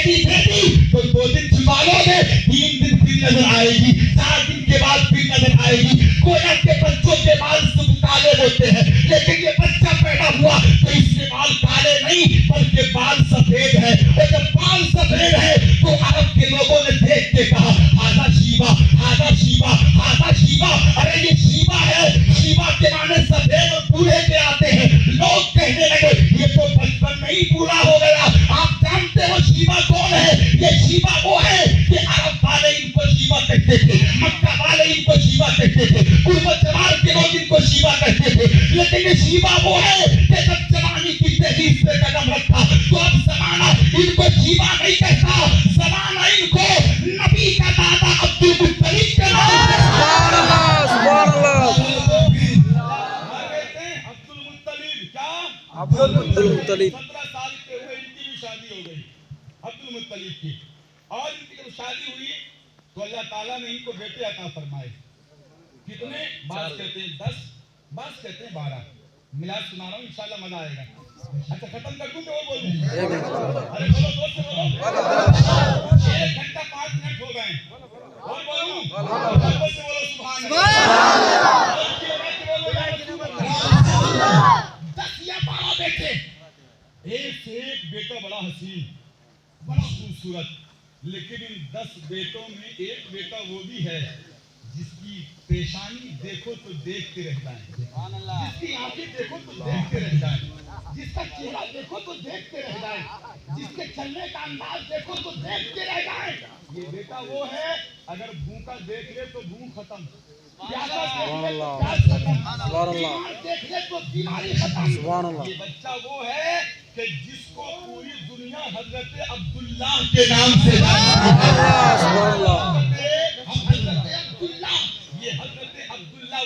बेटी दे दी तो 2 दिन छुपा लोगे, 3 दिन फिर नजर आएगी, 4 दिन के बाद फिर नजर आएगी। कोयला के बच्चों के बाल सब काले होते हैं, लेकिन ये बच्चा पैदा हुआ तो इसके बाल काले नहीं बल्कि बाल सफेद है। और जब बाल सफेद है तो अरब के लोगों ने देख के कहा हाजा शीबा, हाजा शीबा, हाजा शीबा। अरे ये शीबा है, शीबा के माने सफेद और बूढ़े के आते हैं। लोग कहने लगे ये तो बचपन में ही बूढ़ा हो गया। आप जानते हो शीबा कौन है? ये शीबा वो है कि अरब वाले इनको शीबा कहते थे, मक्का वाले इनको शीबा कहते थे, गुर्बत जमाल के लोग इनको शीबा कहते थे। लेकिन ये शीबा वो है कि जब जवानी की तहरीर पे कदम रखा तो अब जमाना इनको शीबा नहीं कहता, जमाना इनको नबी का दादा अब्दुल मुत्तलिब के नाम से अब्दुल मुत्तलिब। 17 साल के हुए इनकी भी शादी हो गई अब्दुल मुत्तलिब की। और इनकी जब शादी हुई तो अल्लाह ताला ने इनको बेटे अता फरमाए। कितने? बात कहते हैं 10, बात कहते हैं 12। मिलाद सुना रहा हूँ, इंशाल्लाह मजा आएगा। अच्छा खत्म कर दूं तो बोल दूं? अरे बोलो जोर से बोलो। 1 घंटा 5 मिनट हो गए और बोलूं? जोर से बोलो सुभान अल्लाह। 10 या 12 बेटे, एक से एक बेटा बड़ा हसीन, बड़ा खूबसूरत। लेकिन इन 10 बेटों में एक बेटा वो भी है जिसकी पेशानी देखो तो देखते रह जाए, जिसकी आंखें देखो तो देखते रह जाए, जिसका चेहरा देखो तो देखते रह जाए, जिसके चलने का अंदाज देखो तो देखते रह जाए। ये बेटा वो है अगर भूखा देख ले तो भूख खत्म, प्यासा देख ले तो प्यास खत्म, बीमार देख ले तो बीमारी खत्म। ये बच्चा वो है कि जिसको पूरी दुनिया हजरत अब्दुल्लाह के नाम से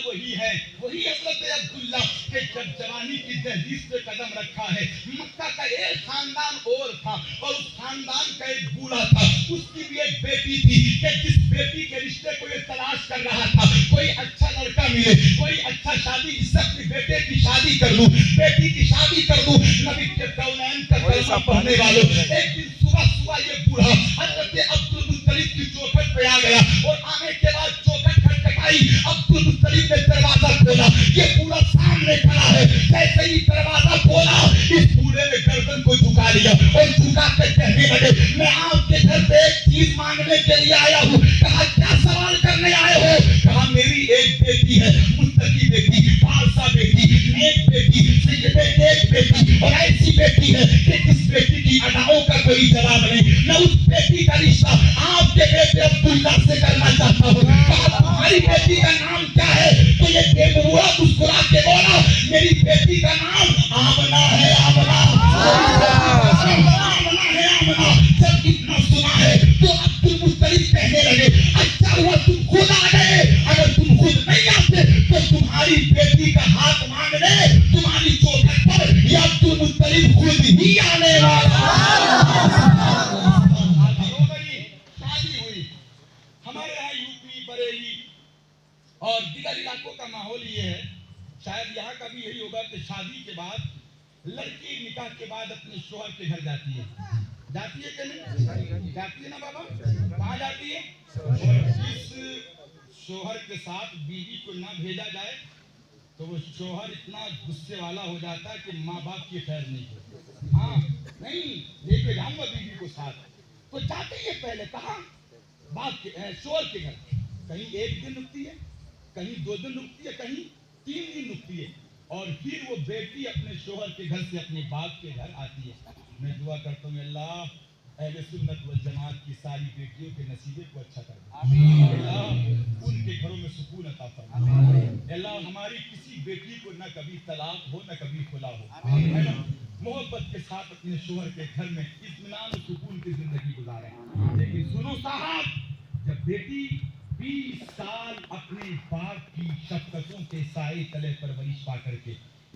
वही है, वही हजरत अब्दुल्ला के जब जवानी की दहलीज पे कदम रखा है। मक्का का एक खानदान और था और उस खानदान का एक बूढ़ा था, उसकी भी एक बेटी थी कि जिस बेटी के रिश्ते को ये तलाश कर रहा था, कोई अच्छा लड़का मिले, कोई अच्छा शादी, जिससे अपने बेटे की शादी कर लूं, बेटी की शादी कर दूं। नबी के कौनैन का कलमा पढ़ने वालों, एक दिन सुबह सुबह ये बूढ़ा हजरत अब्दुल मुत्तलिब की चौखट पे आ गया और आने के बाद चौखट खटखटाई। अब्दुल मुत्तलिब ने दरवाजा खोला, ये बूढ़ा सामने खड़ा है। जैसे ही दरवाजा खोला इस बूढ़े ने गर्दन को झुका लिया और झुका के कहने लगे मैं आपके घर पे एक चीज मांगने के लिए आया हूँ। कहा क्या सवाल करने आए हो? कहा मेरी एक बेटी है, मुत्तकी बेटी, पारसा बेटी, नेक बेटी, सैयदे नेक बेटी, और ऐसी बेटी है कि जिस बेटी की अदाओं का कोई जवाब नहीं। मैं उस बेटी का रिश्ता आपके बेटे अब्दुल्ला से करना चाहता हूँ। कहा तुम्हारी बेटी का नाम क्या है? तो ये बेबुआ मुस्कुरा के बोला मेरी बेटी का नाम आमना है, आमना, आमना है, आमना। जब इतना सुना है तो अब्दुल मुत्तलिब कहने लगे अच्छा हुआ तुम खुद आ गए, अगर तुम खुद नहीं आते तो तुम्हारी बेटी का हाथ मांगने तुम्हारी चौखट पर या अब्दुल मुत्तलिब खुद ही आने वाला। शादी हुई हमारे यहाँ यूपी, बरेली और दीगर इलाकों का माहौल ये है, शायद यहाँ का भी यही होगा कि शादी के बाद लड़की निकाह के बाद अपने शोहर के घर जाती है। जाती है कि नहीं? जाती है ना बाबा? कहाँ जाती है? इस शोहर के साथ बीवी को ना भेजा जाए तो वो शोहर इतना गुस्से वाला हो जाता है कि माँ बाप की खैर नहीं होती। हाँ नहीं लेके जाऊंगा बीवी को साथ, तो जाती है पहले कहाँ? बाप के शोहर के घर। कहीं 1 दिन रुकती है, कहीं 2 दिन रुकती है, कहीं 3 दिन रुकती है और फिर वो बेटी अपने शोहर के घर से अपने बाप के घर आती है। मैं दुआ करता हूँ अल्लाह अहले सुन्नत वल जमात की सारी बेटियों के नसीबे को अच्छा कर दे, अल्लाह उनके घरों में सुकून अता फरमा, अल्लाह हमारी किसी बेटी को न कभी तलाक हो न कभी खुला हो, मोहब्बत के साथ अपने शोहर के घर में इत्मीनान और सुकून की जिंदगी गुजारे। लेकिन सुनो साहब, जब बेटी 20 साल अपने बाप की शफकतों के साए तले परवरिश पा करके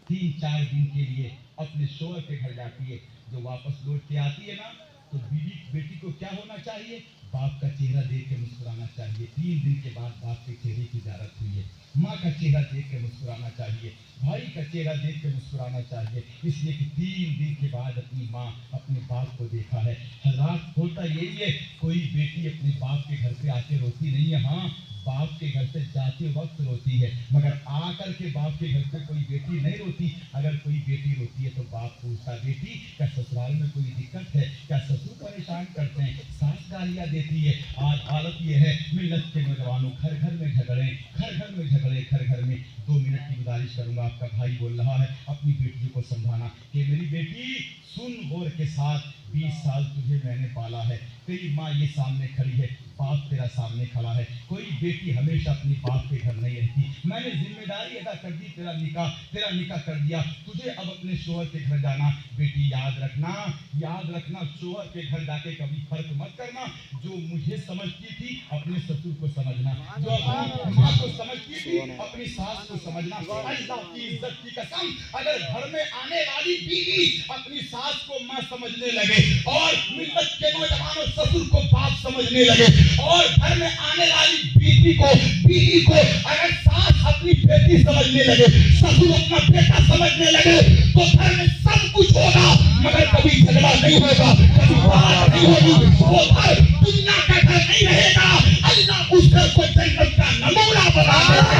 3-4 दिन के लिए अपने शोहर के घर जाती है, जो वापस लौट के आती है ना तो बीवी बेटी को क्या होना चाहिए? बाप का चेहरा देख के मुस्कुराना चाहिए। 3 दिन के बाद बाप के चेहरे की ज़ियारत हुई है। माँ का चेहरा देख के मुस्कुराना चाहिए, भाई का चेहरा देख के मुस्कुराना चाहिए, इसलिए कि 3 दिन के बाद अपनी माँ अपने बाप को देखा है। हज़रात, होता यही है, कोई बेटी अपने बाप के घर पे आके रोती नहीं है। हाँ, बाप के घर से जाते वक्त रोती है, मगर आकर के बाप के घर पे कोई बेटी नहीं रोती। अगर कोई बेटी रोती है तो बाप पूछता, बेटी क्या ससुराल में कोई दिक्कत है? क्या ससुर परेशान करते हैं? सास गालियाँ देती है? आज हालत ये है, मिल्लत के नौजवानों, घर घर में झगड़े, घर घर में झगड़े, घर घर में। 2 मिनट की गुजारिश करूंगा, आपका भाई बोल रहा है अपनी बेटी को समझाना कि मेरी बेटी सुन गौर के साथ, 20 साल तुझे मैंने पाला है, तेरी माँ ये सामने खड़ी है, बाप तेरा सामने खड़ा है। कोई बेटी हमेशा अपनी बाप के घर नहीं रहती। मैंने जिम्मेदारी अदा कर दी, तेरा निकाह कर दिया, तुझे अब अपने शोहर के घर जाना। बेटी याद रखना, शोहर के घर जाके कभी फर्क मत करना। जो मुझे समझती थी अपने ससुर को समझना, जो अपनी माँ को समझती थी अपनी सास को समझना। अल्लाह की इज्जत की कसम, अगर घर में आने वाली बीवी अपनी सास को माँ समझने लगे और मिल्लत के नौजवानों ससुर को बाप समझने लगे, और घर में आने वाली बीवी को अगर सास अपनी बेटी समझने लगे, ससुर अपना बेटा समझने लगे, तो घर में सब कुछ होगा, मगर कभी झगड़ा नहीं होगा, कभी बात नहीं होगी। वो घर दुनिया का घर नहीं रहेगा, अल्लाह उस घर को जन्नत का नमूना बना देगा।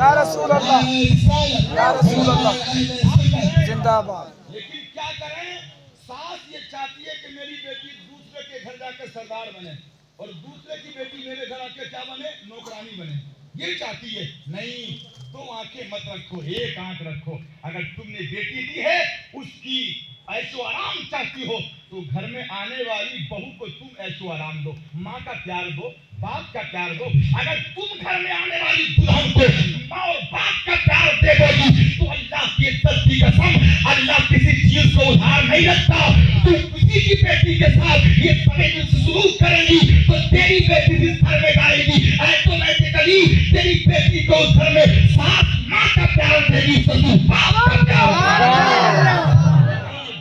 या रसूल अल्लाह, या रसूल अल्लाह, जिंदाबाद। लेकिन क्या करें, सास ये चाहती है कि मेरी बेटी दूसरे के घर जाकर सरदार बने और दूसरे की बेटी मेरे घर आकर क्या बने? नौकरानी बने। ये चाहती है। नहीं, 2 आंखें मत रखो, 1 आंख रखो। अगर तुमने बेटी दी है, उसकी ऐशो आराम चाहती हो, तो घर में आने वाली बहू को तुम ऐशो आराम दो, माँ का प्यार दो, बाप का प्यार दो। अगर तुम घर में आने वाली दुल्हन को माँ और बाप का प्यार दे दोगी, तो अल्लाह की इज्जत की कसम, अल्लाह किसी चीज को उधार नहीं रखता। तुम किसी की बेटी के साथ ये तमीज सलूक करेगी तो तेरी बेटी जिस घर में जाएगी, ऑटोमेटिकली तेरी बेटी को उस घर में सास माँ का प्यार देगी, ससुर बाप का प्यार।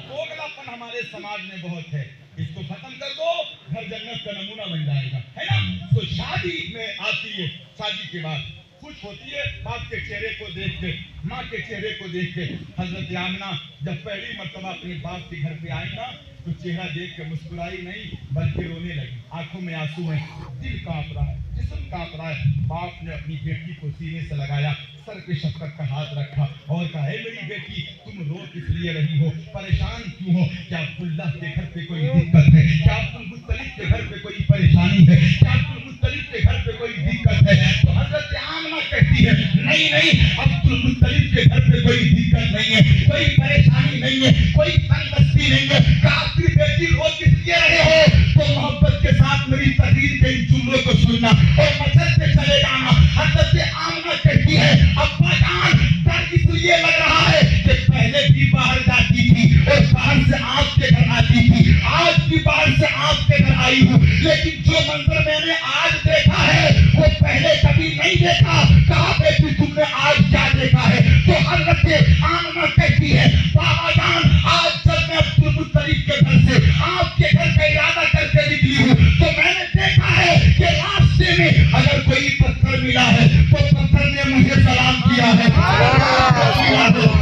दोगलापन हमारे समाज में बहुत है, इसको खत्म कर दो, घर जन्नत का नमूना बन जाएगा, है ना? तो शादी में आती है, शादी के बाद खुश होती है बाप के चेहरे को देख के, माँ के चेहरे को देख के। हजरत आमना जब पहली मर्तबा अपने बाप के घर पे आई ना, तो चेहरा देख के मुस्कुराई नहीं, बल्कि रोने लगी। आंखों में आंसू है, दिल कांप रहा है, जिस्म कांप रहा है। बाप ने अपनी बेटी को सीने से लगाया, सर पे शफकत का हाथ रखा और कहा, हे मेरी बेटी, तुम रो किस लिए रही हो, परेशान क्यों हो? क्या अब्दुल्लाह के घर पे कोई दिक्कत है? क्या अब्दुल मुत्तलिब के घर पे कोई परेशानी है? क्या अब्दुल मुत्तलिब के घर पे कोई दिक्कत है? तो हजरत आमना कहती है, नहीं, अब्दुल मुत्तलिब के घर पे कोई दिक्कत नहीं है, कोई परेशानी नहीं है, कोई तंगदस्ती नहीं है। कहा, बेटी रो किस लिए रहे हो? तो मोहब्बत के साथ मेरी तकरीर के इन जुमलों को सुनना और मचलते चले जाना। हजरत आमना कहती है, अब्बा जान, डर इसलिए लग रहा है कि पहले भी बाहर जाती थी और बाहर से आपके घर आती थी, आज भी बाहर से आपके घर आई हूँ, लेकिन जो मंजर मैंने आज देखा है वो पहले कभी नहीं देखा। कहा, बेटी तुमने आज क्या देखा है? तो हजरत आमना कहती है, बाबा जान, आज जब मैं अब्दुल मुत्तलिब के घर से आपके घर का इरादा करके निकली हूँ, तो मैंने देखा है कि रास्ते में अगर कोई पत्थर मिला है तो पत्थर ने मुझे सलाम किया है,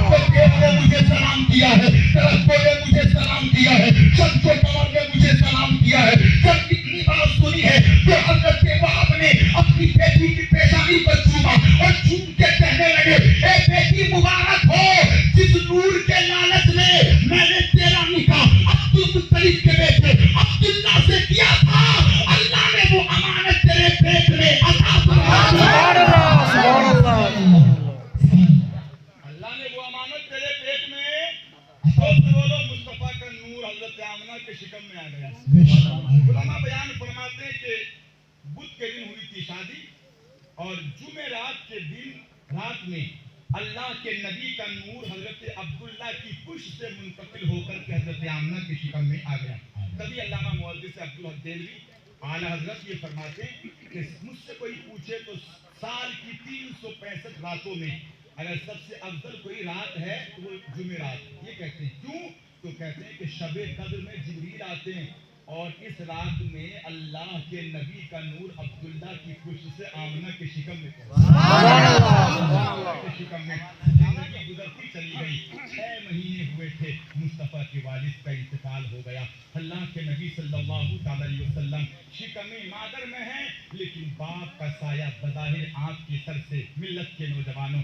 तो पेड़ ने मुझे सलाम किया है, दरख्तों ने मुझे सलाम किया है, शम्सो कमर ने मुझे सलाम किया है। जब इतनी बात सुनी है तो हजरत बाप ने अपनी बेटी की पेशानी पर चूमा और चूम के कहने लगे, ए बेटी मुबारक हो, जिस नूर के लालच में मैंने तेरा निकाह अब्दुल मुत्तलिब के बेटे अब्दुल्लाह से किया था, अल्लाह ने वो अमानत तेरे पेट में अता फरमाई। अल्लाह ने वो अमानत तेरे पेट में, बोलो मुस्तफा का नूर हजरत आमना के शिकम में आ गया। उलमा बयान फरमाते हैं कि बुध के दिन हुई थी शादी और जुमेरात के दिन रात में अल्लाह के नबी का नूर हजरत अब्दुल्लाह की पुष्ट से मुंतकिल होकर के हजरत आमना के शिकम में आ गया। तभी अल्लामा मुहद्दिस अब्दुल हक देलवी आला हजरत ये फरमाते हैं कि मुझसे कोई पूछे तो साल की 365 रातों में اگر سب سے افضل کوئی رات ہے تو وہ جمعرات. یہ کہتے ہیں کیوں؟ تو کہتے ہیں کہ شب قدر میں جبریل آتے ہیں اور اس رات میں اللہ کے نبی کا نور عبداللہ کی پشت سے آمنہ کے شکم میں شکم میں زندگی گزرتی چلی گئی. 6 مہینے ہوئے تھے مصطفیٰ کے والد کا انتقال ہو گیا. اللہ کے نبی صلی اللہ علیہ وسلم شکم مادر میں ہیں لیکن باپ کا سایہ بظاہر آپ کے سر سے ملت کے نوجوانوں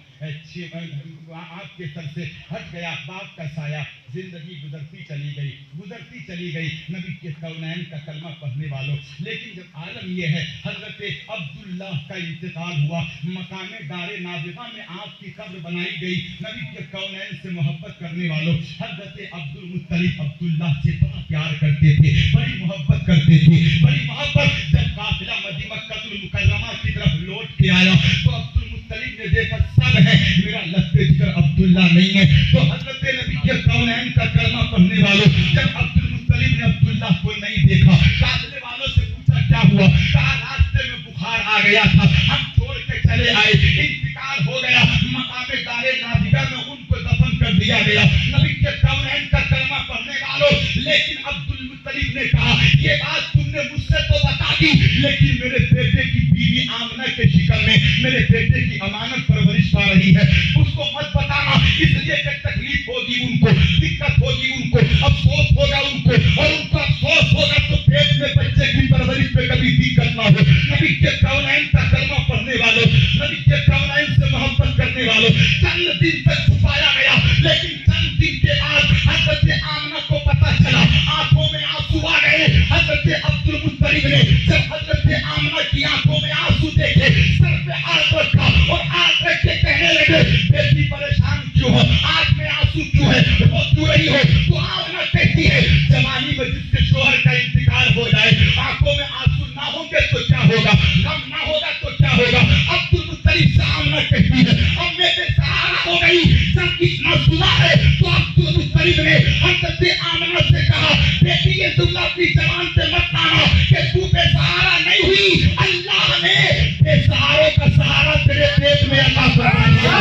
آپ کے سر سے ہٹ گیا. باپ کا سایہ زندگی گزرتی چلی گئی نبی کے کونین کا کلمہ پڑھنے والوں. لیکن جب عالم یہ ہے حضرت عبداللہ کا انتقال ہوا, مقام دار نابغہ میں آپ کی قبر بنائی گئی. نبی کے کونین سے محبت کرنے والوں, حضرت عبد المطلب عبداللہ سے بڑا پیار کرتے تھے, بڑی محبت کرتے تھے, بڑی محبت. جب قافلہ مکہ المکرمہ کی طرف لوٹ کے آیا تو عبد المطلب نے دیکھا سب ہے, میرا لگتے ذکر عبداللہ نہیں ہے. تو حضرت نبی کے کونین کا کلمہ پڑھنے والوں, جب عبد المطلب نے عبداللہ کو نہیں دیکھا, قافلے والوں سے پوچھا کیا ہوا, کہا راستے میں بخار آ گیا تھا, ہم چھوڑ کے چلے آئے, انتقال ہو گیا, مقام دار نابغہ میں ان کو دفن کر دیا گیا. نبی کے کونین کا کلمہ پڑھنے والوں, لیکن عبد المطلب نے کہا یہ بات تم نے مجھ سے تو بتا دی لیکن میرے بیٹے کی بیوی آمنہ کے شکم میں میرے بیٹے کی امانت پرورش پا رہی ہے, اس کو مت بتانا, اس لیے کہ تکلیف ہوگی ان کو, دقت ہوگی ان کو, افسوس ہوگا ان کو, اور ان کو افسوس ہوگا تو پیٹ میں بچے کی پرورش پہ کبھی دقت نہ ہو. نبی کے کونین کا کلمہ پڑھنے والوں, نبی کے کونین سے محبت کرنے والوں, چند دن تک چھپایا گیا لیکن چند دن کے بعد حضرت آمنہ کو پتہ چلا, آنکھوں میں آنسو آ گئے. حضرت عبد المطلب نے جب حضرت آمنہ کی آنکھوں میں آنسو دیکھے, سر پہ ہاتھ رکھا اور ہاتھ رکھ کے کہنے لگے بیٹی پریشان کیوں ہو, آنکھ میں آنسو کیوں ہے, رو کیوں رہی ہو. تو آمنہ کہتی ہے جوانی میں جس کے شوہر کا انتقال ہو جائے آنکھوں میں آنسو نہ ہوں گے تو کیا ہوگا, غم نہ ہوگا تو کیا ہوگا. عبد المطلب سے آمنہ کہتی ہے اب میں بے سہارا ہو گئی, جب اتنا سنا ہے تو عبد المطلب نے حضرت آمنہ سے کہا بیٹی یہ جملہ اپنی زبان سے مت لانا کہ تو بے سہارا نہیں ہوئی, اللہ نے بے سہاروں کا سہارا تیرے پیٹ میں عطا فرما دیا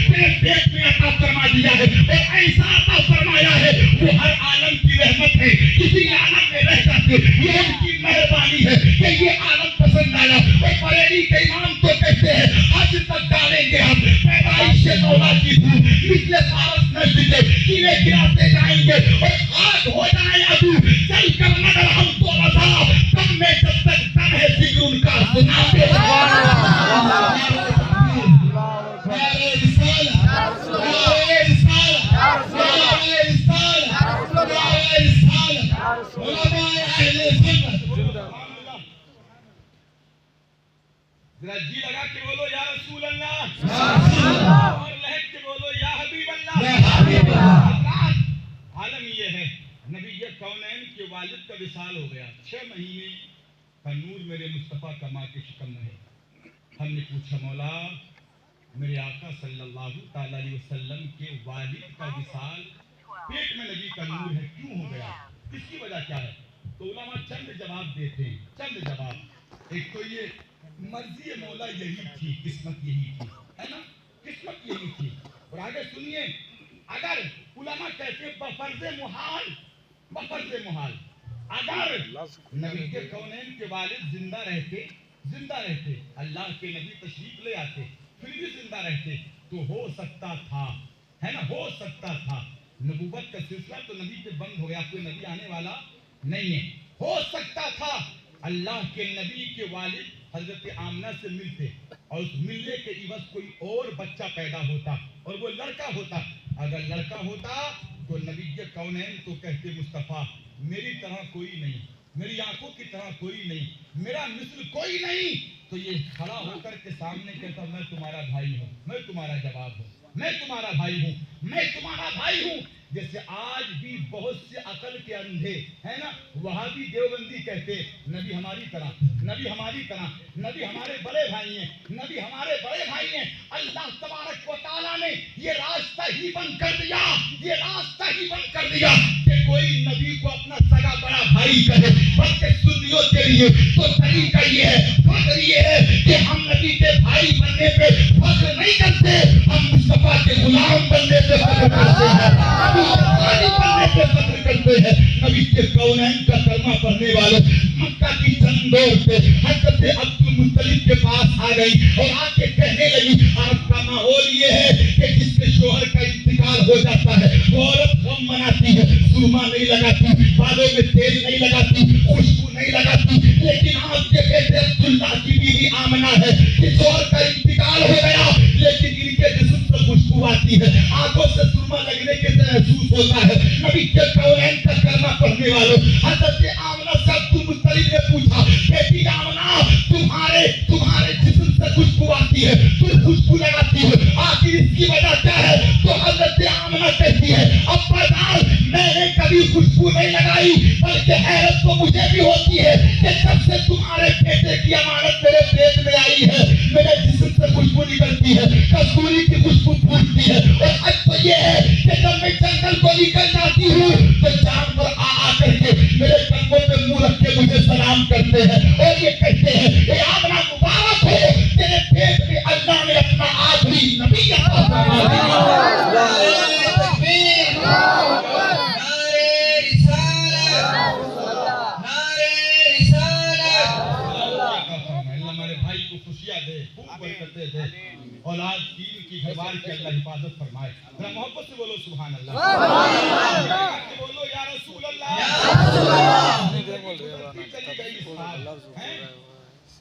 تیرے پیٹ میں عطا فرما دیا ہے, اور ایسا عطا فرمایا ہے وہ ہر عالم کی رحمت ہے, کسی عالم میں رہ جاتے یہ ان کی مہربانی ہے کہ یہ عالم پسند آیا. اور بریلی کے امام تو کہتے ہیں حج تک ڈالیں گے ہم پیدائش مولا کی دھوم مثل فارس نجد کے قلعے گراتے جائیں گے اور خاک ہو جائیں ابو چل کر مگر ہم تو رضا کم میں جب تک دم ہے ذکر ان کا سناتے ذرا جی لگا کے بولو یا رسول اللہ, اور لہج کے بولو یا حبیب اللہ. عالم یہ ہے نبی کونین کے والد کا وصال ہو گیا, 6 مہینے کا نور میرے مصطفیٰ کا ماں کے شکم میں ہے. ہم نے پوچھا مولا میرے آقا صلی اللہ تعالی علیہ وسلم کے والد کا وصال پیٹ میں نبی کا نور ہے کیوں ہو گیا, اس کی وجہ کیا ہے. تو علماء چند جواب دیتے ہیں, چند جواب. ایک تو یہ مرضی مولا یہی تھی, قسمت یہی تھی, ہے نا, قسمت یہی تھی. اور آگے سنیے, اگر علماء کہتے بفرض محال اگر نبی کے کونین کے والد زندہ رہتے اللہ کے نبی تشریف لے آتے پھر بھی زندہ رہتے تو ہو سکتا تھا, ہے نا, ہو سکتا تھا نبوت کا سلسلہ تو نبی پہ بند ہو گیا, کوئی نبی آنے والا نہیں ہے. ہو سکتا تھا اللہ کے نبی کے والد حضرت آمنہ سے ملتے اور اس ملنے کے عوض کوئی اور بچہ پیدا ہوتا اور وہ لڑکا ہوتا. اگر لڑکا ہوتا تو نبی کونین تو کہتے مصطفیٰ میری طرح کوئی نہیں, میری آنکھوں کی طرح کوئی نہیں, میرا مثل کوئی نہیں. تو یہ کھڑا ہو کر کے سامنے کہتا میں تمہارا بھائی ہوں, میں تمہارا جواب ہوں, میں تمہارا بھائی ہوں, میں تمہارا بھائی ہوں. جیسے آج بھی بہت سے عقل کے اندھے ہے نا وہابی دیوبندی کہتے نبی ہماری طرح, نبی ہماری طرح, نبی ہمارے بڑے بھائی ہیں, نبی ہمارے بڑے بھائی ہیں. اللہ تبارک و تعالیٰ نے یہ راستہ ہی بند کر دیا کہ کوئی نبی کو اپنا سگا بڑا بھائی भाई कहे, बल्कि सुन्नियों के लिए तो तरीका ये है, फख्र ये है कि हम नबी के भाई बनने पे फख्र नहीं करते, हम मुस्तफा के गुलाम बनने पे फख्र करते हैं, नबी के भाई बनने पे फख्र करते हैं। नबी के कौनैन का कलमा पढ़ने वाले मक्का की चंदोर पे हजरत अब्दुल मुत्तलिब के पास आ गई और आके कहने लगी, अरब का माहौल ये है कि जिसके शोहर का इंतकाल हो जाता है वो औरत गम मनाती है, सुरमा नहीं लगाती, बालों में तेल नहीं लगाती, खुशबू नहीं लगाती, लेकिन आपके बेटे अब्दुल्ला की बीवी आमना है कि शोहर का इंतकाल हो गया लेकिन इनके जिस्म से खुशबू आती है, आंखों से सुरमा लगने के महसूस होता है। नबी के कौनैन का कलमा पढ़ने वालों हजरत आमना से अब्दुल मुत्तलिब ने पूछा, बेटी आमना तुम्हारे जिस्म से खुशबू आती है, तुम खुशबू लगाती हो, आखिर इसकी वजह क्या है? तो हजरत आमना कहती है, अब्बा जान मैंने कभी खुशबू नहीं लगाई, बल्कि हैरत तो मुझे भी होती है कि जब से तुम्हारे बेटे की अमानत मेरे पेट में आई है मेरे जिस्म से खुशबू निकलती है, कस्तूरी की खुशबू फूटती है। और आज तो ये है कि जब मैं जंगल को निकल जाती हूँ तो जानवर आ करके मेरे कंधों पे मुंह रख के मुझे सलाम करते हैं और ये कहते हैं, ये आमना मुबारक हो, तेरे पेट में अल्लाह ने अपना आखिरी नबी अता फरमा दिया। हमारे भाई को खुशियां दे, खूब बरकतें दे, औलाद दीन की घरवार की अल्लाह हिफाजत फरमाए। जरा मोहब्बत से बोलो सुभान अल्लाह, बोलो या रसूल अल्लाह।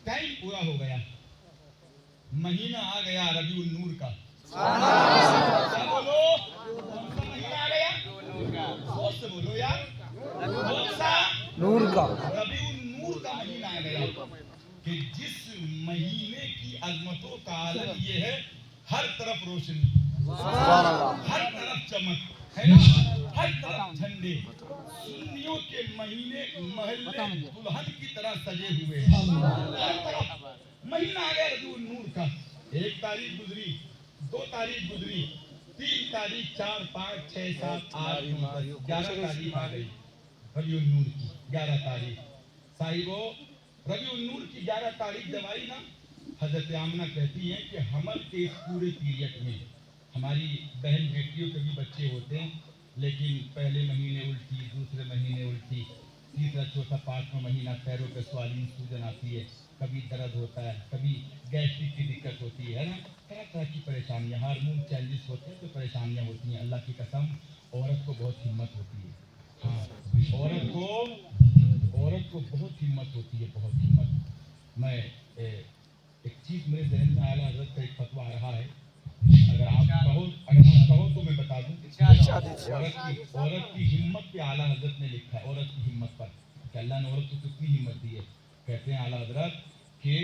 टाइम पूरा हो गया, महीना आ गया रबीउल नूर का। बोलो कौन सा महीना आ गया? जोर से बोलो यार, कौन सा? नूर का। रबीउल नूर का महीना आ गया कि जिस महीने की अजमतों का आलम ये है, हर तरफ रोशनी, हर तरफ चमक है ना, हर तरफ झंडे, सुन्नियों के महीने महल्ले दुल्हन की तरह सजे हुए हैं, हर तरफ महीना आ गया रबीउल नूर का। 1 तारीख गुजरी, 2 तारीख गुजरी, 3 तारीख, 4, 5, 6, 7, 8, 9, 10, 11 तारीख आ गई रबीउल नूर की। 11 तारीख साहिबो, रबीउल नूर की 11 तारीख जब आई ना, हजरत आमना कहती हैं कि हमल के इस पूरे पीरियड में हमारी बहन बेटियों के भी बच्चे होते हैं, लेकिन पहले महीने उल्टी, दूसरे महीने उल्टी, तीसरा चौथा पांचवा महीना पैरों पे स्वालीन सूजन आती है, कभी दर्द होता है, कभी गैस्ट्रिक की दिक्कत होती है ना, तरह तरह की परेशानियां, हार्मोन चेंजेस होते हैं तो परेशानियां होती हैं। अल्लाह की कसम औरत को बहुत हिम्मत होती है, हाँ औरत को बहुत हिम्मत होती है, बहुत हिम्मत। मैं एक चीज मेरे जहन में आला हजरत का एक फतवा आ रहा है, अगर आप कहो तो मैं बता दूं। औरत की हिम्मत पे आला हजरत ने लिखा है, औरत की हिम्मत पर कि अल्लाह ने औरत को कितनी हिम्मत दी है। कहते हैं आला हजरत कि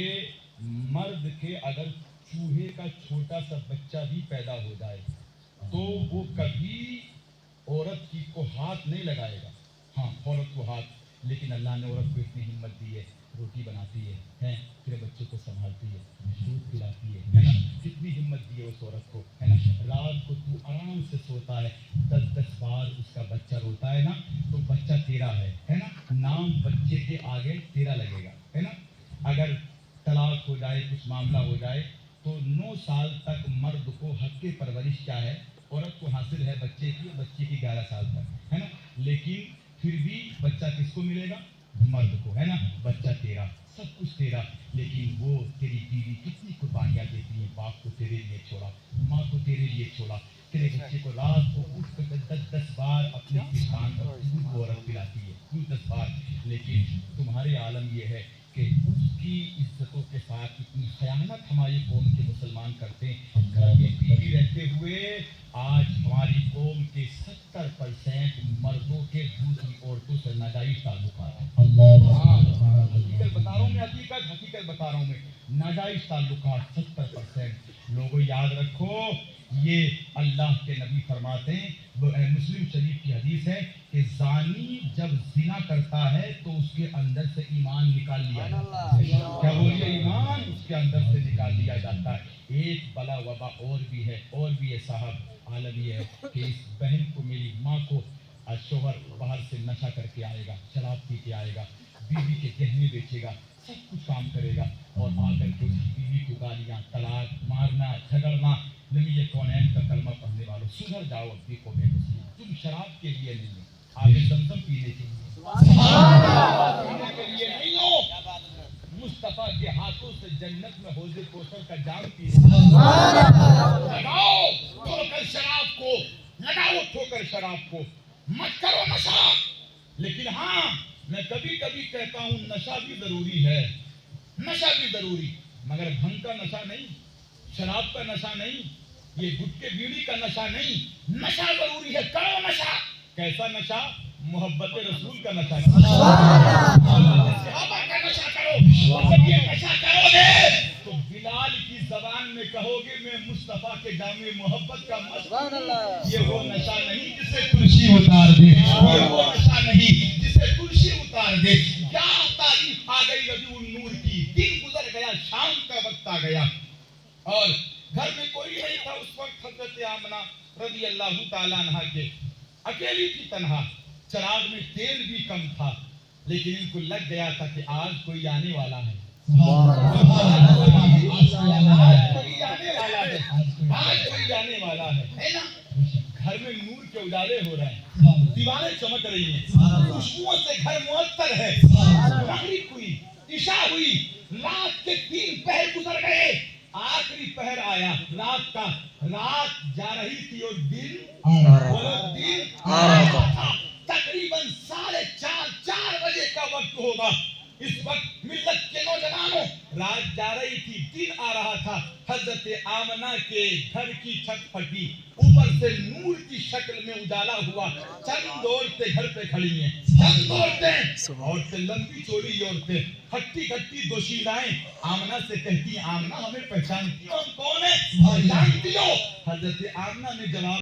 मर्द के अगर चूहे का छोटा सा बच्चा भी पैदा हो जाए तो वो कभी औरत की को हाथ नहीं लगाएगा, हाँ औरत को हाथ, लेकिन अल्लाह ने औरत को इतनी हिम्मत दी है, रोटी बनाती है फिर बच्चे को संभालती है, दूध पिलाती है ना, कितनी हिम्मत दी है उस औरत को, है ना। रात को तू आराम से सोता है, 10-10 बार उसका बच्चा रोता है ना, तो बच्चा तेरा है ना, नाम बच्चे के आगे तेरा लगेगा, है ना। अगर तलाक हो जाए, कुछ मामला हो जाए तो 9 साल तक मर्द को हक के परवरिश क्या है, औरत को हासिल है बच्चे की 11 साल तक, है ना। लेकिन फिर भी बच्चा किसको मिलेगा? मर्द को, है ना। बच्चा तेरा, सब कुछ तेरा, लेकिन वो तेरी बीवी कितनी कुर्बानियां देती है, बाप को तेरे लिए छोड़ा, माँ को तेरे लिए छोड़ा, तेरे बच्चे को रात को उठ कर 10-10 बार अपने किसान का दूध औरत पिलाती है, 10 बार। लेकिन तुम्हारे आलम ये है कि उसकी इज्जतों के साथ इतनी खयानत हमारी कौम के मुसलमान करते हैं। घर में बीवी रहते हुए आज हमारी कौम के 70% मर्दों के दूसरी औरतों से नाजायज ताल्लुकात हैं। हकीकत बता रहा हूँ मैं, हकीकत बता रहा हूँ मैं, नाजायज ताल्लुकात 70%। लोगों याद रखो, ये अल्लाह के नबी फरमाते हैं, मुस्लिम शरीफ की हदीस है कि जानी जब जिना करता है तो उसके अंदर से ईमान निकाल लिया जाता है। क्या बोलिए? ईमान उसके अंदर से निकाल लिया जाता है। एक बला वबा और भी है साहब, आलम ये है कि इस बहन को, मेरी माँ को शोहर बाहर से नशा करके आएगा, शराब पी के आएगा, बीवी के गहने बेचेगा, सब कुछ काम करेगा और आकर के उसकी बीवी को गालियां, तलाक, मारना, झगड़ना। नबी ये कौनैन का कलमा पढ़ने वालों, सुधर जाओ, अब देखो बेमुस्लिम, तुम शराब के लिए नहीं हो, आगे जमजम पीने के लिए, पीने के लिए नहीं हो। मुस्तफा के हाथों से जन्नत में हौज़े कौसर का जाम पीने, लगाओ ठोकर शराब को, लगाओ ठोकर शराब को, मत करो नशा। लेकिन हाँ, मैं कभी कभी कहता हूँ नशा भी जरूरी है, नशा भी जरूरी, मगर भंग का नशा नहीं, शराब का नशा नहीं, ये गुटके बीड़ी का नशा नहीं। नशा जरूरी है, करो नशा। कैसा नशा? मोहब्बत रसूल का नशा, सहाबा का नशा करो। जब ये नशा करोगे तो बिलाल की जबान में कहोगे मैं मुस्तफा के जामे मोहब्बत का मस्त हूं। ये वो नशा नहीं जिसे तुलसी उतार दे, ये वो नशा नहीं जिसे तुलसी उतार दे। क्या तारीफ आ गई रबीउन नूर की, दिन गुजर गया, शाम का वक्त आ गया और घर में कोई नहीं था उस वक्त। हजरत आमना रज़ी अल्लाह ताला अन्हा के अकेली थी, तन्हा, चराग में तेल भी कम था, लेकिन इनको लग गया था कि आज कोई आने वाला है, आज कोई आने वाला है ना। घर में नूर के उजाले हो रहे हैं, दीवारें चमक रही हैं, खुशबुओं से घर मुअत्तर है। मगरिब हुई, इशा हुई, रात के 3 पहर गुजर गए, आखिरी पहर आया रात का। रात जा रही थी और दिन आ रहा था। तकरीबन 4:30 बजे का वक्त होगा। इस वक्त मिल्लत के नौजवानों, रात जा रही थी, दिन आ रहा था। हजरत आमना के घर की छत फटी, ऊपर से नूर की शक्ल में उजाला हुआ। चंद औरतें घर पे खड़ी हैं, चंद औरतें लंबी चौड़ी औरतें, खट्टी खट्टी दोशीलाएं। आमना से कहती, आमना हमें पहचानती हो, हम कौन है, पहचानती हो? हजरत आमना ने जवाब